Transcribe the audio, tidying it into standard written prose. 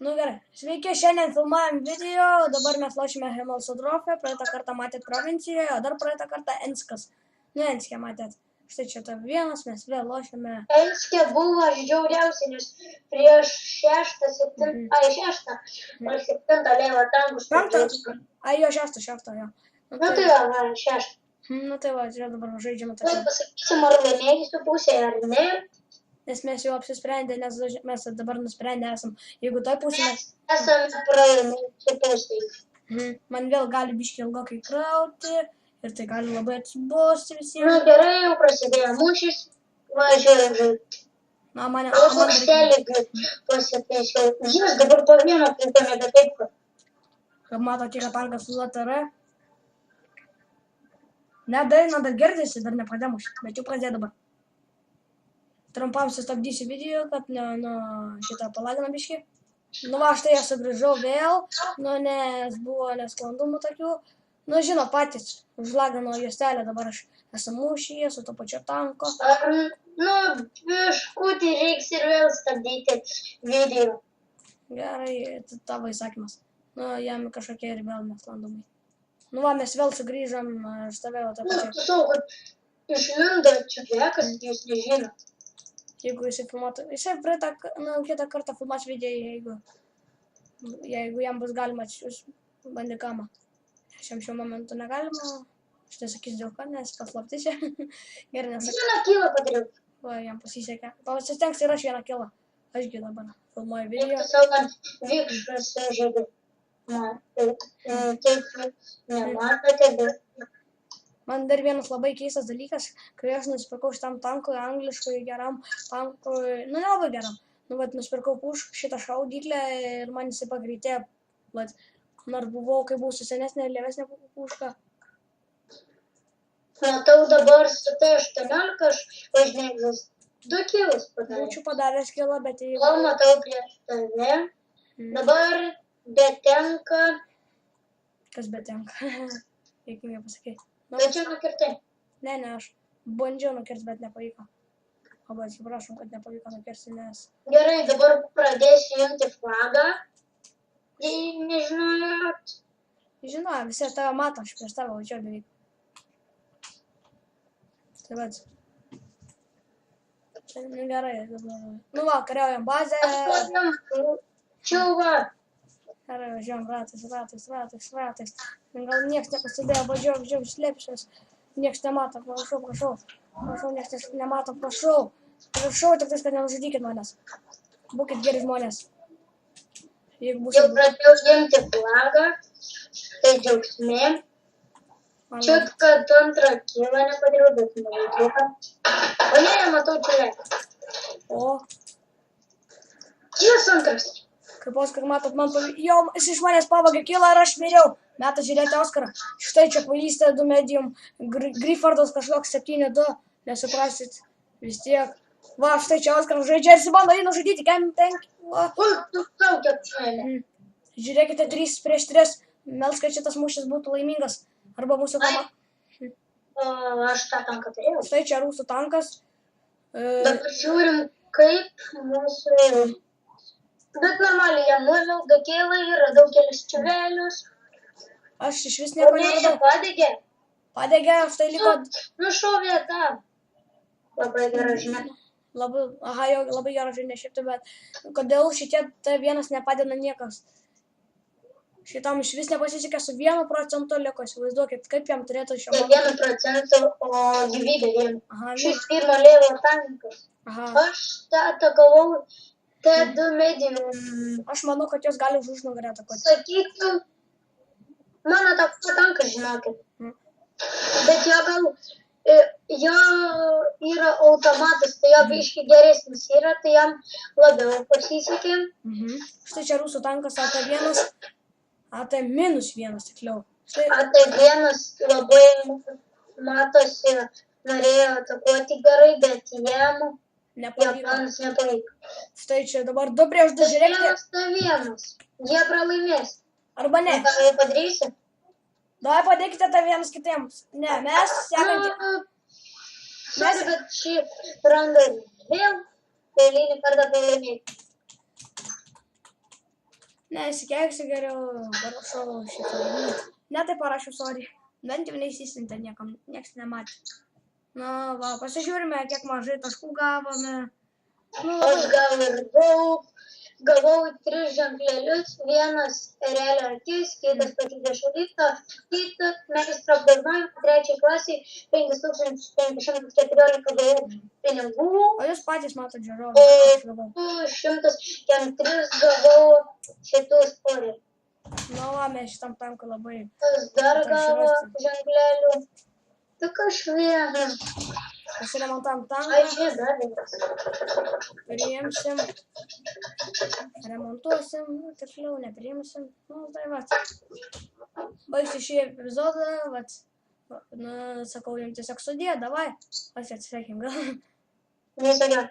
Nu gerai. Sveiki, šiandien filmuojam video, dabar mes lošime Hemelso Drofę, praeitą kartą matėt provincijoje, o dar praeitą kartą Enskas. Nu, Enskė matėt. Štai čia top vienas, mes vėl lošime. Enskė buvo žiauriausia, nes prieš 6-7 lėvą tankus. Ai, jo 6, jo. Nu tai va, 6. Nu tai va, čia dabar žaidžiame Tai tokį. pasakysim, ar laimėsiu pusę, ar ne. Nes mes jau apsisprendę, nes mes dabar nusprendę esam. Jeigu toj pusė Mes esame praėjusi pusėje. Man vėl gali biškį ilgokai krauti ir tai gali labai atsibosti visiems. Nu gerai, jau prasidėjo mūšis. Važiuoju žaidžiu. Na, man Paukštelį pasitaisiau. Žinot, dabar po vieną pritą nebe taip. Kaip matote, yra tankas su LTR. Ne, dar girdėsi, dar nepradėjau, bet jau pradėjau dabar. Trumpam sustabdysiu video, kad šitą palagina biškį. Nu va, štai aš sugrįžau vėl, nes buvo nesklandumų tokių. Nu, žino patys, užlagino juostelę, dabar aš esu mūšyje su to pačiu tanko. Nu, biškutį reiks ir vėl stabdyti video. Gerai, tavo įsakymas. Nu, jam kažkokie ir vėl nesklandumai. Nu va, mes vėl sugrįžom, aš stovėjau tą pačią. Nu, tu savo, kad išlindo čia vekas, jūs nežino. Jeigu jisai filmuotų, jisai kitą kartą filmuos video, jeigu jam bus galima atsiųs bandikamą. Šiuo momentu negalima, štai sakys dėl ką, nes paslaptis čia. Gerai, nesakys. Vieną kilą padariau. Va, jam pasisekė. Pasistengs ir aš vieną kilą. Ašgi dabar filmuoju video. Tu savo, kad vikšras žaidė. Taip, nematote, bet... Man dar vienas labai keistas dalykas, kai aš nusipirkau šitam tankui, angliškui, geram tankui, nu nelabai geram. Nu, vat, nusipirkau šitą šaudyklę ir man jisai pagreitėjo. Vat, nors buvau, kai buvau su senesnė ir lėvesnė puška. Matau dabar su T18 aš važinėjau 2 kilus padarė. Būčiau padaręs kilą, bet jeigu... O matau prieš tave. Dabar betenka... Kas betenka? Reikia pasakyti. Bet čia nukirtai. Ne, aš bandžiau nukirsti, bet nepavyko. Labai atsiprašom, kad nepavyko nukirsti, nes... Gerai, dabar pradėsiu imti flagą. Jei nežinojot. Žinau, visi tave mato, aš prieš tave važiuoju beveik. Tai vad. Nu gerai, dabar... Nu va, kariaujam bazę. Aš nematau. Čia va. Gerai, važiuojam ratais. Gal nieks nepastebėjo, važiuojam, slėpsiuos. Nieks nemato, prašau. Nieks nemato, prašau. Tik tais, kad nenužudykit manęs. Būkit geri žmonės. Jeigu bus... Jau pradėjau imti flagą. Tai džiaugsmė. Čiut, kad antrą kilą nepadariau, bet nereikėjo. O ne, nematau čia. O. Čias antras. Kaip Oskar matot, jau jis iš manęs pavagė kilą ir aš vėliau. Metas žiūrėti Oskarą. Štai čia kvailystė 2 medium. Griffordas kažkoks 7-2. Nesuprasit. Vis tiek. Va, štai čia Oskaras žaidžia ir bando jį nužudyti. Žiūrėkite 3 prieš 3. Melsk, kad šitas mūšis būtų laimingas. Arba mūsų komanda. Aš tą tanką turėjau. Štai čia rusų tankas. Dabar žiūrim, kaip mūsų... Bet normaliai, jam nuvilga kėlai, radau kelius čivelius. Aš iš vis nieko neradau. Padegė. Padegė, štai liko... Nušovė tą. Labai gera žinia. Labai gera žinia šiaip, bet kodėl šitie T1 nepadeda niekas? Šitam iš vis nepasisekė su 1% liko, įsivaizduokit, kaip jam turėtų šio... Ne 1%, o gyvybė 1. Šis pirmo lėvo tankas. Aš tą atakavau T2 medium. Aš manau, kad jos gali už užnugarę atakuoti. Sakytum, man atakuo tankas, žinokit. Bet jo yra automatas, tai jo biški geresnis yra, tai jam labiau pasisekė. Štai čia rusų tankas AT1, AT-1 tikliau. AT1 labai matosi, norėjo atakuoti gerai, bet jam Japanas nepavyko. Štai čia dabar 2 prieš 2 žiūrėkite. 1-1. Jie pralaimės. Arba ne. Ką jie padarysi? Davai padėkite tą vienas kitiems. Ne, mes sekantį. Bet šį randą vėl eilinį kartą pralaimėti. Nesikeiksiu geriau, parašau šitą. Ne tai parašiau, sorry. Bent jau neįsisintė niekam, nieks nematė. Na, va, pasižiūrime, kiek mažai taškų gavome. Nu, Aš gal ir gavau 3 ženklelius, vienas erelio akis, kitas patydė šalytą, kitas meistro apdovanojimą, 3 klasiai 5514 gavau pinigų, o jūs patys matot žiūrovą, o aš gavau. 103 gavau šitų sporį. Nu, va, mes šitam tankui labai. Kas dar gavo ženklelių? Tik aš vieną. Pasiremontam Ai, tanką, žiedavimas. priimsim, remontuosim, nu, tiksliau, nepriimsim. Nu, tai va. Baigsiu šį epizodą, va. Nu, sakau jums tiesiog sudė, davai. Atsisveikim, gal. Nesakė.